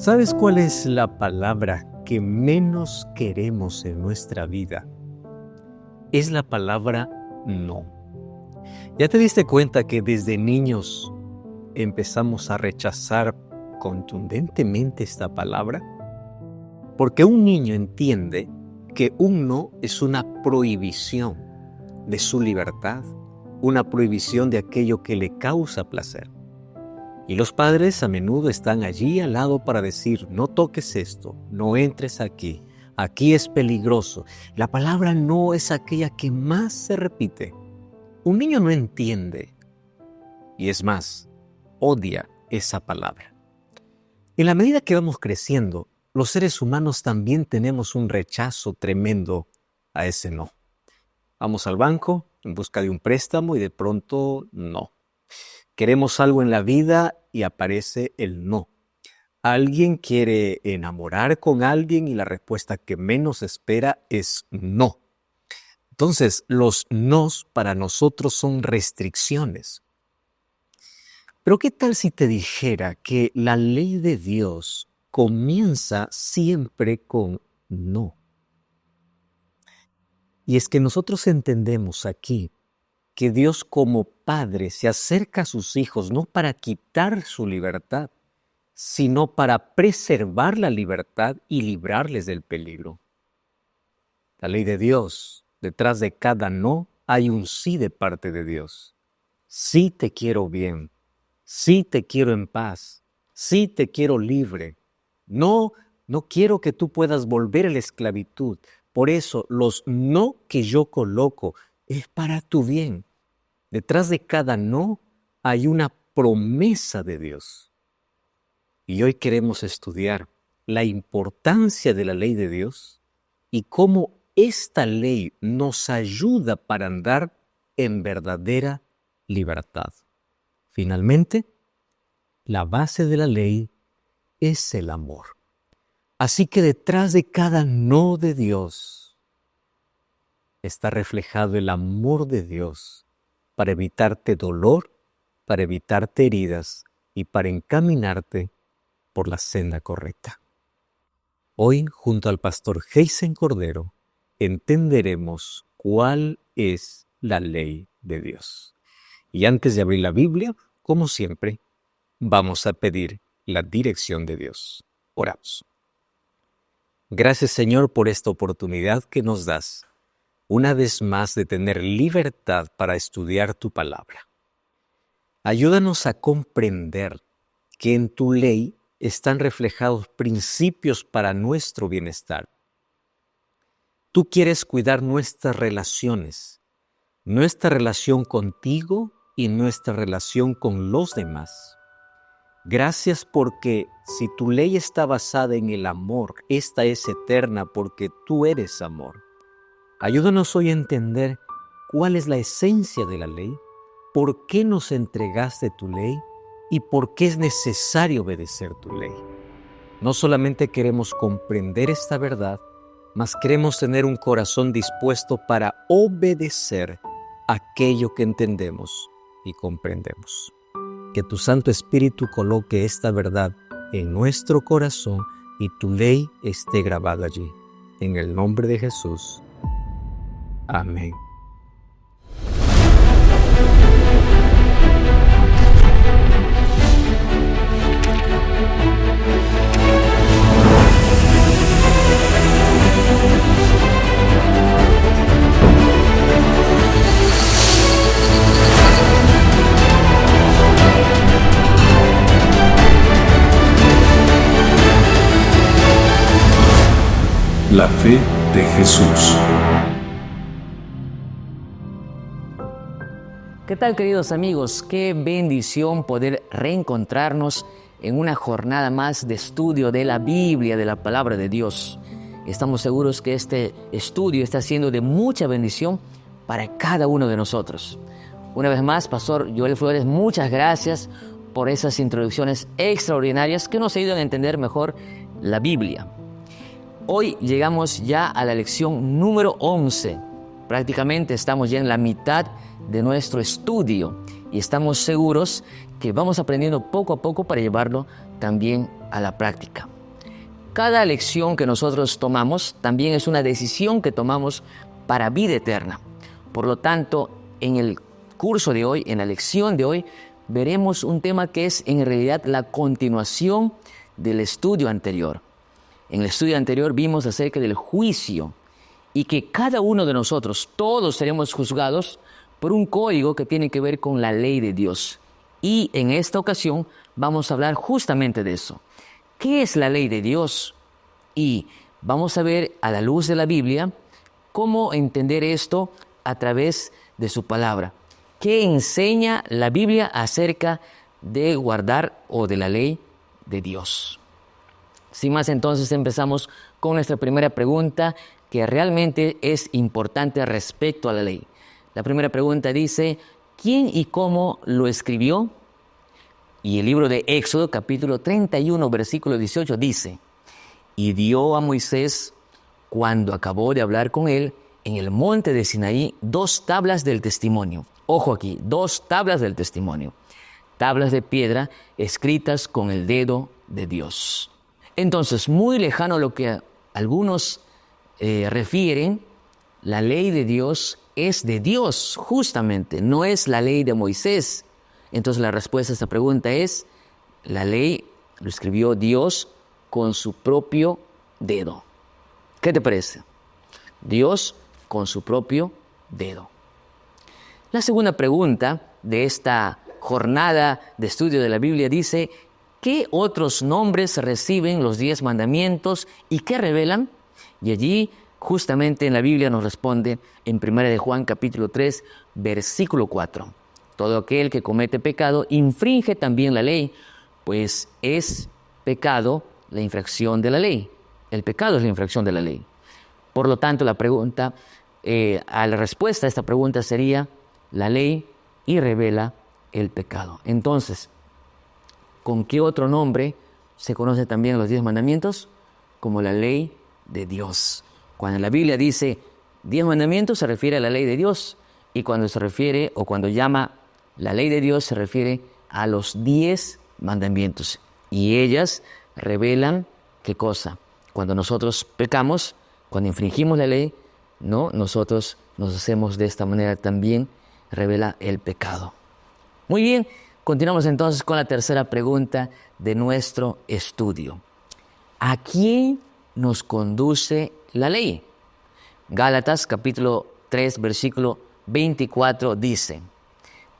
¿Sabes cuál es la palabra que menos queremos en nuestra vida? Es la palabra no. ¿Ya te diste cuenta que desde niños empezamos a rechazar contundentemente esta palabra? Porque un niño entiende que un no es una prohibición de su libertad, una prohibición de aquello que le causa placer. Y los padres a menudo están allí al lado para decir, no toques esto, no entres aquí, aquí es peligroso. La palabra no es aquella que más se repite. Un niño no entiende, y es más, odia esa palabra. En la medida que vamos creciendo, los seres humanos también tenemos un rechazo tremendo a ese no. Vamos al banco en busca de un préstamo y de pronto no. Queremos algo en la vida y aparece el no. Alguien quiere enamorar con alguien y la respuesta que menos espera es no. Entonces, los nos para nosotros son restricciones. Pero ¿qué tal si te dijera que la ley de Dios comienza siempre con no? Y es que nosotros entendemos aquí que Dios como Padre se acerca a sus hijos no para quitar su libertad, sino para preservar la libertad y librarles del peligro. La ley de Dios, detrás de cada no hay un sí de parte de Dios. Sí te quiero bien, sí te quiero en paz, sí te quiero libre. No quiero que tú puedas volver a la esclavitud. Por eso los no que yo coloco es para tu bien. Detrás de cada no hay una promesa de Dios. Y hoy queremos estudiar la importancia de la ley de Dios y cómo esta ley nos ayuda para andar en verdadera libertad. Finalmente, la base de la ley es el amor. Así que detrás de cada no de Dios está reflejado el amor de Dios para evitarte dolor, para evitarte heridas y para encaminarte por la senda correcta. Hoy, junto al pastor Heisen Cordero, entenderemos cuál es la ley de Dios. Y antes de abrir la Biblia, como siempre, vamos a pedir la dirección de Dios. Oramos. Gracias, Señor, por esta oportunidad que nos das, una vez más, de tener libertad para estudiar tu palabra. Ayúdanos a comprender que en tu ley están reflejados principios para nuestro bienestar. Tú quieres cuidar nuestras relaciones, nuestra relación contigo y nuestra relación con los demás. Gracias porque si tu ley está basada en el amor, esta es eterna porque tú eres amor. Ayúdanos hoy a entender cuál es la esencia de la ley, por qué nos entregaste tu ley y por qué es necesario obedecer tu ley. No solamente queremos comprender esta verdad, mas queremos tener un corazón dispuesto para obedecer aquello que entendemos y comprendemos. Que tu Santo Espíritu coloque esta verdad en nuestro corazón y tu ley esté grabada allí. En el nombre de Jesús. Amén. La fe de Jesús. ¿Qué tal, queridos amigos? Qué bendición poder reencontrarnos en una jornada más de estudio de la Biblia, de la Palabra de Dios. Estamos seguros que este estudio está siendo de mucha bendición para cada uno de nosotros. Una vez más, Pastor Joel Flores, muchas gracias por esas introducciones extraordinarias que nos ayudan a entender mejor la Biblia. Hoy llegamos ya a la lección número 11. Prácticamente estamos ya en la mitad de nuestro estudio y estamos seguros que vamos aprendiendo poco a poco para llevarlo también a la práctica. cada lección que nosotros tomamos también es una decisión que tomamos para vida eterna. Por lo tanto, en el curso de hoy, en la lección de hoy, veremos un tema que es en realidad la continuación del estudio anterior. En el estudio anterior vimos acerca del juicio y que cada uno de nosotros, todos seremos juzgados por un código que tiene que ver con la ley de Dios. Y en esta ocasión vamos a hablar justamente de eso. ¿Qué es la ley de Dios? Y vamos a ver a la luz de la Biblia cómo entender esto a través de su palabra. ¿Qué enseña la Biblia acerca de guardar o de la ley de Dios? Sin más, entonces empezamos con nuestra primera pregunta, que realmente es importante respecto a la ley. La primera pregunta dice, ¿quién y cómo lo escribió? Y el libro de Éxodo, capítulo 31, versículo 18, dice, y dio a Moisés, cuando acabó de hablar con él, en el monte de Sinaí, 2 tablas del testimonio. Ojo aquí, 2 tablas del testimonio. Tablas de piedra escritas con el dedo de Dios. Entonces, muy lejano a lo que algunos refieren, la ley de Dios es de Dios, justamente, no es la ley de Moisés. Entonces, la respuesta a esta pregunta es, la ley lo escribió Dios con su propio dedo. ¿Qué te parece? Dios con su propio dedo. La segunda pregunta de esta jornada de estudio de la Biblia dice, ¿qué otros nombres reciben los 10 mandamientos y qué revelan? Y allí, justamente en la Biblia nos responde en 1 de Juan capítulo 3, versículo 4. Todo aquel que comete pecado infringe también la ley, pues es pecado la infracción de la ley. El pecado es la infracción de la ley. Por lo tanto, la respuesta a esta pregunta sería la ley y revela el pecado. Entonces, ¿con qué otro nombre se conoce también los 10 mandamientos? Como la ley de Dios. Cuando la Biblia dice 10 mandamientos se refiere a la ley de Dios, y cuando se refiere o cuando llama la ley de Dios se refiere a los 10 mandamientos. Y ellas revelan ¿qué cosa? Cuando nosotros pecamos, cuando infringimos la ley, no, nosotros nos hacemos de esta manera también, revela el pecado. Muy bien, continuamos entonces con la tercera pregunta de nuestro estudio. ¿A quién nos conduce la ley? Gálatas capítulo 3, versículo 24 dice,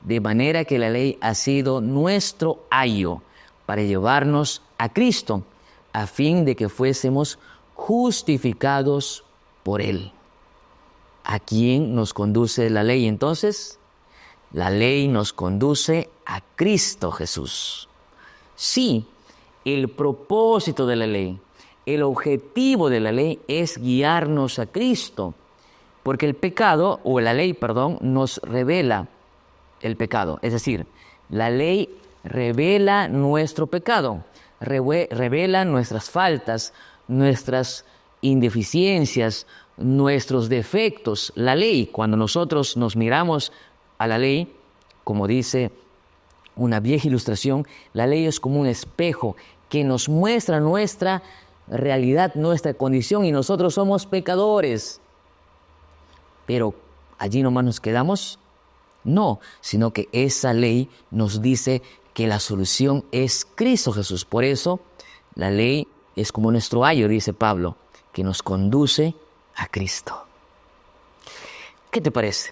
de manera que la ley ha sido nuestro ayo para llevarnos a Cristo, a fin de que fuésemos justificados por Él. ¿A quién nos conduce la ley entonces? La ley nos conduce a Cristo Jesús. Sí, el propósito de la ley, el objetivo de la ley es guiarnos a Cristo, porque el pecado, o la ley, nos revela el pecado. Es decir, la ley revela nuestro pecado, revela nuestras faltas, nuestras indeficiencias, nuestros defectos. La ley, cuando nosotros nos miramos a la ley, como dice una vieja ilustración, la ley es como un espejo que nos muestra nuestra realidad, nuestra condición, y nosotros somos pecadores. Pero allí nomás nos quedamos. No, sino que esa ley nos dice que la solución es Cristo Jesús. Por eso la ley es como nuestro ayo, dice Pablo, que nos conduce a Cristo. ¿Qué te parece?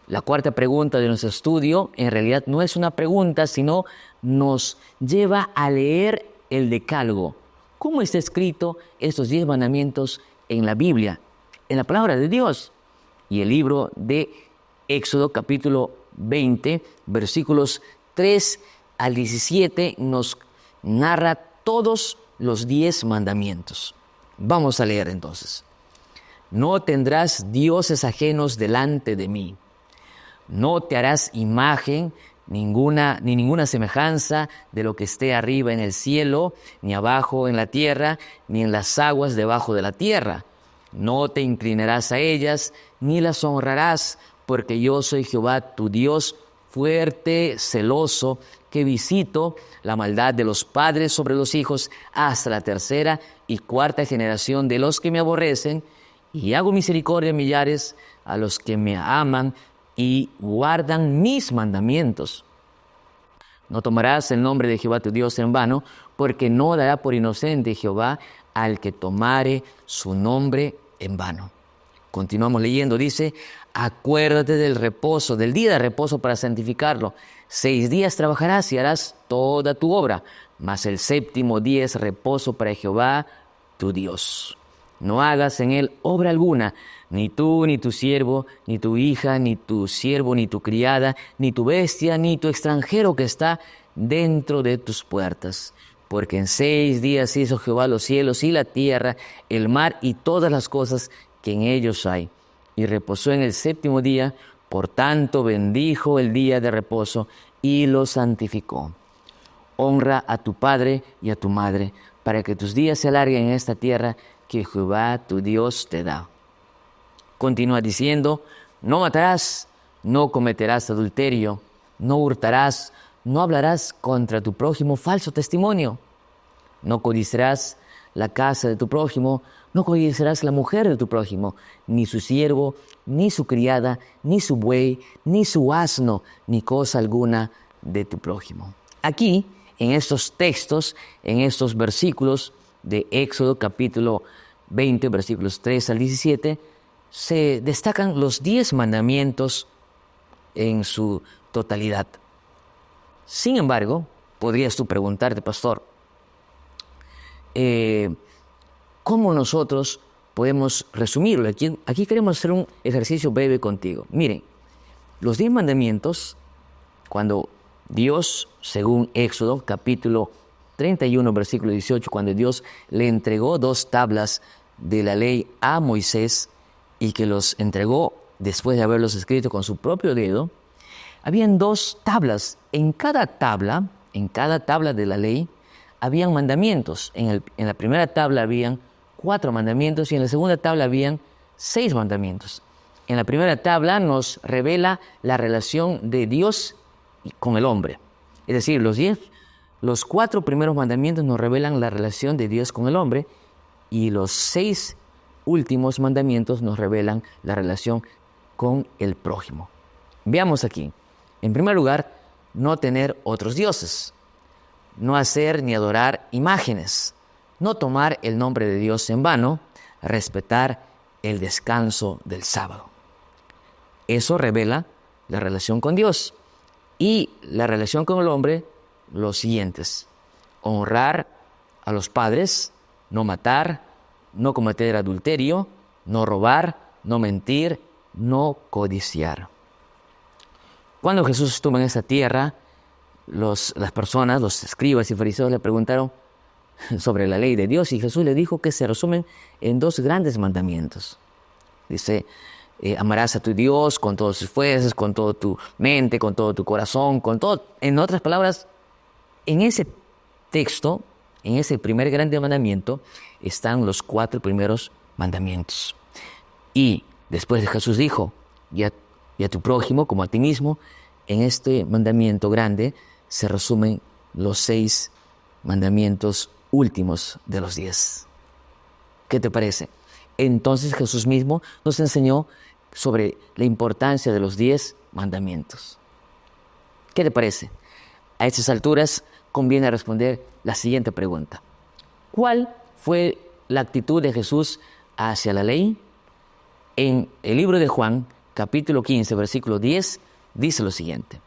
La cuarta pregunta de nuestro estudio en realidad no es una pregunta, sino nos lleva a leer el Decálogo. ¿Cómo está escrito estos 10 mandamientos en la Biblia, en la palabra de Dios? Y el libro de Éxodo capítulo 20, versículos 3 al 17 nos narra todos los 10 mandamientos. Vamos a leer entonces. No tendrás dioses ajenos delante de mí. No te harás imagen ni ninguna semejanza de lo que esté arriba en el cielo, ni abajo en la tierra, ni en las aguas debajo de la tierra. No te inclinarás a ellas, ni las honrarás, porque yo soy Jehová tu Dios, fuerte, celoso, que visito la maldad de los padres sobre los hijos hasta la tercera y cuarta generación de los que me aborrecen, y hago misericordia a millares a los que me aman y guardan mis mandamientos. No tomarás el nombre de Jehová tu Dios en vano, porque no dará por inocente Jehová al que tomare su nombre en vano. Continuamos leyendo, dice: acuérdate del reposo, del día de reposo para santificarlo. 6 días trabajarás y harás toda tu obra, mas el séptimo día es reposo para Jehová tu Dios. No hagas en él obra alguna, ni tú, ni tu siervo, ni tu hija, ni tu siervo, ni tu criada, ni tu bestia, ni tu extranjero que está dentro de tus puertas. Porque en 6 días hizo Jehová los cielos y la tierra, el mar y todas las cosas que en ellos hay. Y reposó en el séptimo día, por tanto bendijo el día de reposo y lo santificó. Honra a tu padre y a tu madre, para que tus días se alarguen en esta tierra que Jehová tu Dios te da. Continúa diciendo: no matarás, no cometerás adulterio, no hurtarás, no hablarás contra tu prójimo falso testimonio, no codiciarás la casa de tu prójimo, no codiciarás la mujer de tu prójimo, ni su siervo, ni su criada, ni su buey, ni su asno, ni cosa alguna de tu prójimo. Aquí, en estos textos, en estos versículos de Éxodo capítulo 20, versículos 3 al 17, se destacan los 10 mandamientos en su totalidad. Sin embargo, podrías tú preguntarte, pastor, ¿cómo nosotros podemos resumirlo? Aquí queremos hacer un ejercicio breve contigo. Miren, los 10 mandamientos, cuando Dios, según Éxodo capítulo 31, versículo 18, cuando Dios le entregó 2 tablas de la ley a Moisés y que los entregó después de haberlos escrito con su propio dedo, habían 2 tablas. En cada tabla de la ley, habían mandamientos. En la primera tabla habían 4 mandamientos y en la segunda tabla habían 6 mandamientos. En la primera tabla nos revela la relación de Dios con el hombre. Es decir, los 4 primeros mandamientos nos revelan la relación de Dios con el hombre y los 6 últimos mandamientos nos revelan la relación con el prójimo. Veamos aquí. En primer lugar, no tener otros dioses, no hacer ni adorar imágenes, no tomar el nombre de Dios en vano, respetar el descanso del sábado. Eso revela la relación con Dios. Y la relación con el hombre, los siguientes: honrar a los padres, no matar, no cometer adulterio, no robar, no mentir, no codiciar. Cuando Jesús estuvo en esta tierra, las personas, los escribas y fariseos le preguntaron sobre la ley de Dios y Jesús le dijo que se resumen en 2 grandes mandamientos. Dice: amarás a tu Dios con todas tus fuerzas, con toda tu mente, con todo tu corazón, con todo. En otras palabras, en ese texto, en ese primer grande mandamiento, están los 4 primeros mandamientos. Y después Jesús dijo: y a tu prójimo como a ti mismo. En este mandamiento grande se resumen los 6 mandamientos últimos de los 10. ¿Qué te parece? Entonces Jesús mismo nos enseñó sobre la importancia de los 10 mandamientos. ¿Qué te parece? A estas alturas conviene responder la siguiente pregunta: ¿cuál fue la actitud de Jesús hacia la ley? En el libro de Juan, capítulo 15, versículo 10, dice lo siguiente: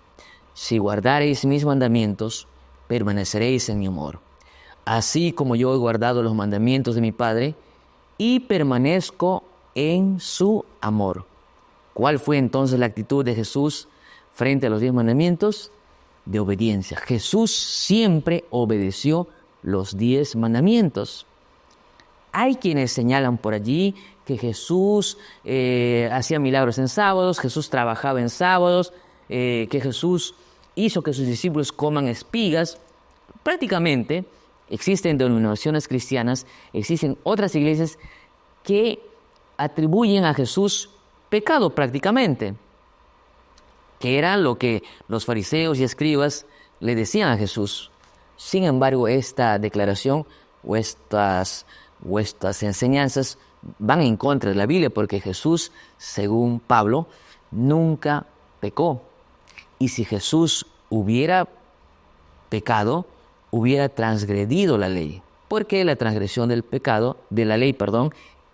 si guardareis mis mandamientos, permaneceréis en mi amor, así como yo he guardado los mandamientos de mi Padre y permanezco en su amor. ¿Cuál fue entonces la actitud de Jesús frente a los 10 mandamientos? De obediencia. Jesús siempre obedeció los 10 mandamientos. Hay quienes señalan por allí que Jesús hacía milagros en sábados, Jesús trabajaba en sábados, que Jesús hizo que sus discípulos coman espigas. Prácticamente existen denominaciones cristianas, existen otras iglesias que atribuyen a Jesús pecado prácticamente, que era lo que los fariseos y escribas le decían a Jesús. Sin embargo, esta declaración o estas enseñanzas van en contra de la Biblia, porque Jesús, según Pablo, nunca pecó. Y si Jesús hubiera pecado, hubiera transgredido la ley, porque la transgresión de la ley,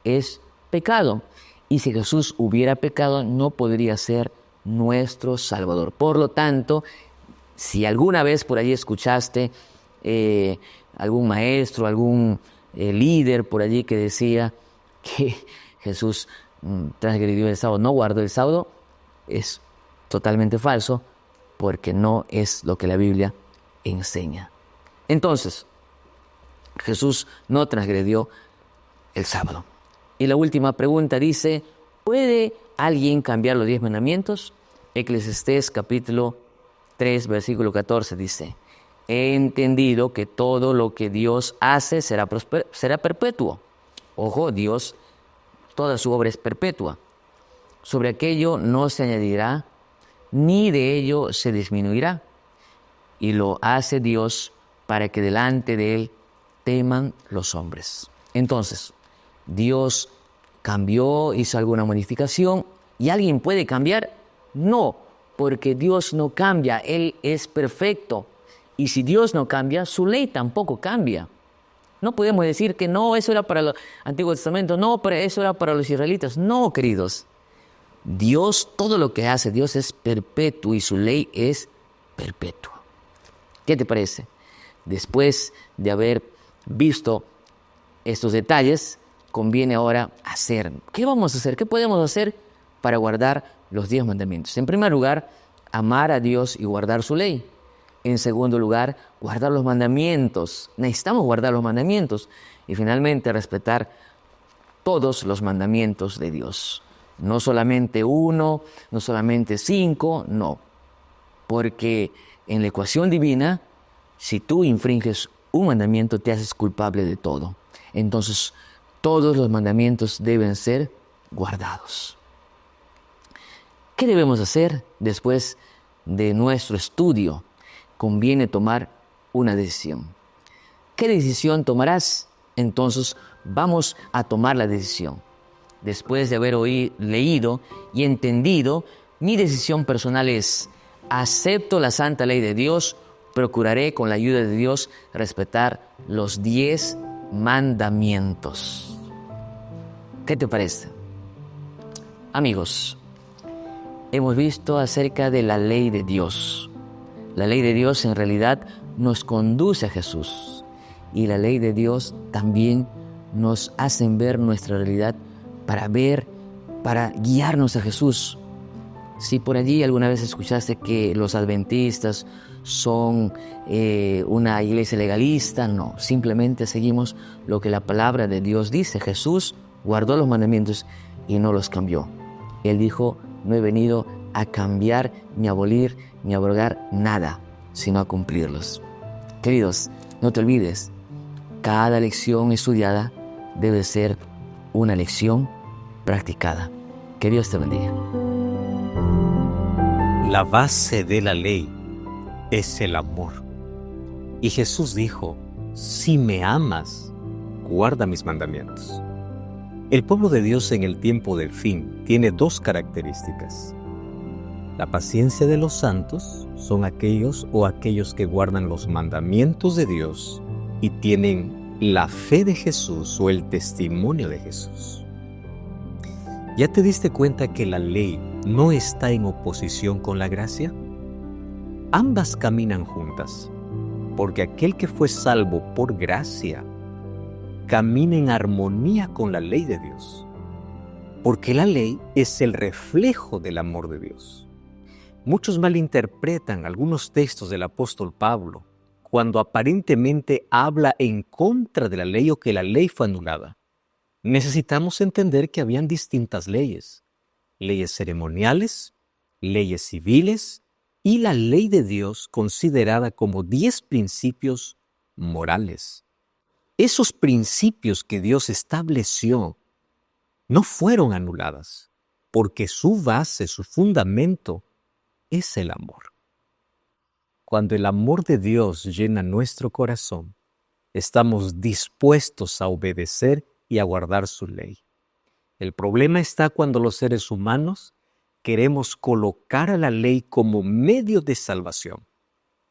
es pecado. Y si Jesús hubiera pecado, no podría ser nuestro Salvador. Por lo tanto, si alguna vez por allí escuchaste algún maestro, algún líder por allí que decía que Jesús transgredió el sábado, no guardó el sábado, es totalmente falso, porque no es lo que la Biblia enseña. Entonces, Jesús no transgredió el sábado. Y la última pregunta dice, ¿puede alguien cambiar los 10 mandamientos? Eclesiastés capítulo 3, versículo 14 dice, he entendido que todo lo que Dios hace será perpetuo. Ojo, Dios, toda su obra es perpetua. Sobre aquello no se añadirá, ni de ello se disminuirá. Y lo hace Dios para que delante de Él teman los hombres. Entonces, Dios cambió, hizo alguna modificación, ¿y alguien puede cambiar? No, porque Dios no cambia, Él es perfecto. Y si Dios no cambia, su ley tampoco cambia. No podemos decir que no, eso era para el Antiguo Testamento, no, pero eso era para los israelitas. No, queridos. Dios, todo lo que hace, Dios es perpetuo y su ley es perpetua. ¿Qué te parece? Después de haber visto estos detalles, conviene ahora hacer. ¿Qué vamos a hacer? ¿Qué podemos hacer para guardar los 10 mandamientos? En primer lugar, amar a Dios y guardar su ley. En segundo lugar, guardar los mandamientos. Necesitamos guardar los mandamientos. Y finalmente, respetar todos los mandamientos de Dios. No solamente 1, no solamente 5, no. Porque en la ecuación divina, si tú infringes un mandamiento, te haces culpable de todo. Entonces, todos los mandamientos deben ser guardados. ¿Qué debemos hacer después de nuestro estudio? Conviene tomar una decisión. ¿Qué decisión tomarás? Entonces, vamos a tomar la decisión. Después de haber leído y entendido, mi decisión personal es: acepto la santa ley de Dios, procuraré con la ayuda de Dios respetar los 10 mandamientos. ¿Qué te parece? Amigos, hemos visto acerca de la ley de Dios. La ley de Dios en realidad nos conduce a Jesús. Y la ley de Dios también nos hace ver nuestra realidad para guiarnos a Jesús. Si por allí alguna vez escuchaste que los adventistas son una iglesia legalista, no, simplemente seguimos lo que la palabra de Dios dice. Jesús guardó los mandamientos y no los cambió. Él dijo, no he venido a cambiar, ni a abolir, ni a abrogar nada, sino a cumplirlos. Queridos, no te olvides, cada lección estudiada debe ser una lección practicada. Que Dios te bendiga. La base de la ley es el amor. Y Jesús dijo, si me amas, guarda mis mandamientos. El pueblo de Dios en el tiempo del fin tiene 2 características. La paciencia de los santos son aquellos que guardan los mandamientos de Dios y tienen la fe de Jesús o el testimonio de Jesús. ¿Ya te diste cuenta que la ley no está en oposición con la gracia? Ambas caminan juntas, porque aquel que fue salvo por gracia camina en armonía con la ley de Dios, porque la ley es el reflejo del amor de Dios. Muchos malinterpretan algunos textos del apóstol Pablo cuando aparentemente habla en contra de la ley o que la ley fue anulada. Necesitamos entender que habían distintas leyes: leyes ceremoniales, leyes civiles y la ley de Dios considerada como 10 principios morales. Esos principios que Dios estableció no fueron anuladas, porque su base, su fundamento, es el amor. Cuando el amor de Dios llena nuestro corazón, estamos dispuestos a obedecer y a guardar su ley. El problema está cuando los seres humanos queremos colocar a la ley como medio de salvación.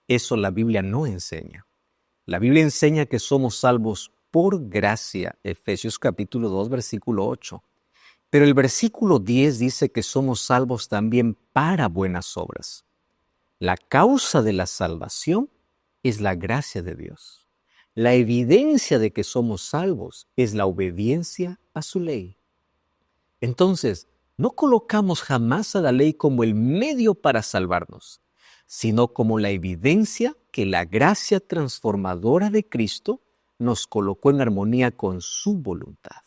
Eso la Biblia no enseña. La Biblia enseña que somos salvos por gracia, Efesios capítulo 2, versículo 8. Pero el versículo 10 dice que somos salvos también para buenas obras. La causa de la salvación es la gracia de Dios. La evidencia de que somos salvos es la obediencia a su ley. Entonces, no colocamos jamás a la ley como el medio para salvarnos, sino como la evidencia que la gracia transformadora de Cristo nos colocó en armonía con su voluntad.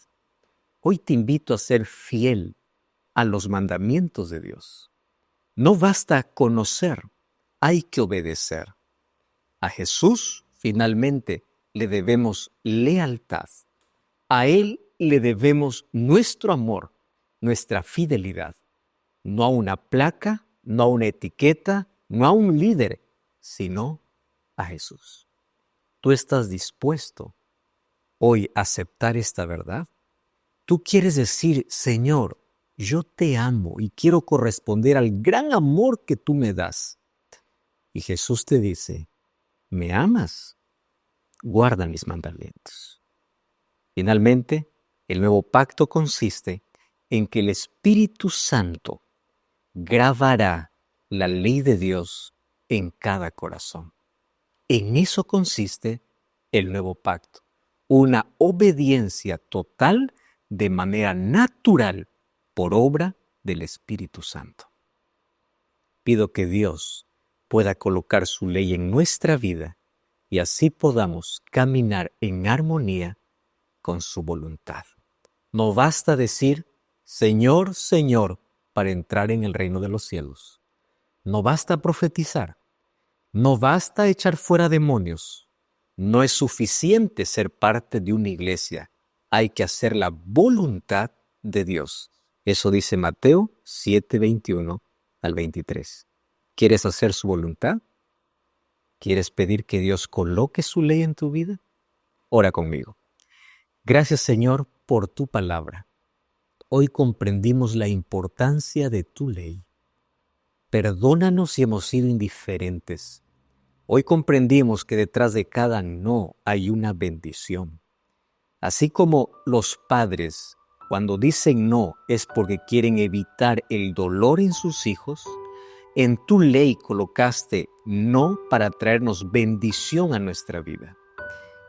Hoy te invito a ser fiel a los mandamientos de Dios. No basta conocer, hay que obedecer. A Jesús, finalmente, le debemos lealtad. A Él le debemos nuestro amor, nuestra fidelidad. No a una placa, no a una etiqueta, no a un líder, sino a Jesús. ¿Tú estás dispuesto hoy a aceptar esta verdad? ¿Tú quieres decir, Señor, yo te amo y quiero corresponder al gran amor que tú me das? Y Jesús te dice, ¿me amas? Guarda mis mandamientos. Finalmente, el nuevo pacto consiste en que el Espíritu Santo grabará la ley de Dios en cada corazón. En eso consiste el nuevo pacto, una obediencia total de manera natural por obra del Espíritu Santo. Pido que Dios pueda colocar su ley en nuestra vida y así podamos caminar en armonía con su voluntad. No basta decir, Señor, Señor, para entrar en el reino de los cielos. No basta profetizar. No basta echar fuera demonios. No es suficiente ser parte de una iglesia. Hay que hacer la voluntad de Dios. Eso dice Mateo 7, 21 al 23. ¿Quieres hacer su voluntad? ¿Quieres pedir que Dios coloque su ley en tu vida? Ora conmigo. Gracias, Señor, por tu palabra. Hoy comprendimos la importancia de tu ley. Perdónanos si hemos sido indiferentes. Hoy comprendimos que detrás de cada no hay una bendición. Así como los padres, cuando dicen no, es porque quieren evitar el dolor en sus hijos, en tu ley colocaste no para traernos bendición a nuestra vida.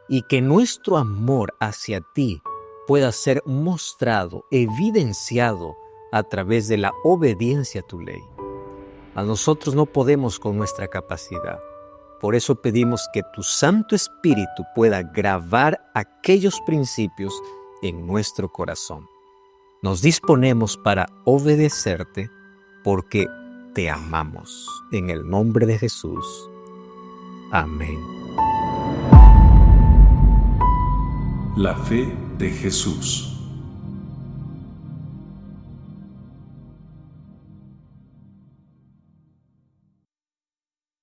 Y que nuestro amor hacia ti pueda ser mostrado, evidenciado a través de la obediencia a tu ley. A nosotros no podemos con nuestra capacidad. Por eso pedimos que tu Santo Espíritu pueda grabar aquellos principios en nuestro corazón. Nos disponemos para obedecerte porque te amamos. En el nombre de Jesús. Amén. La fe de Jesús.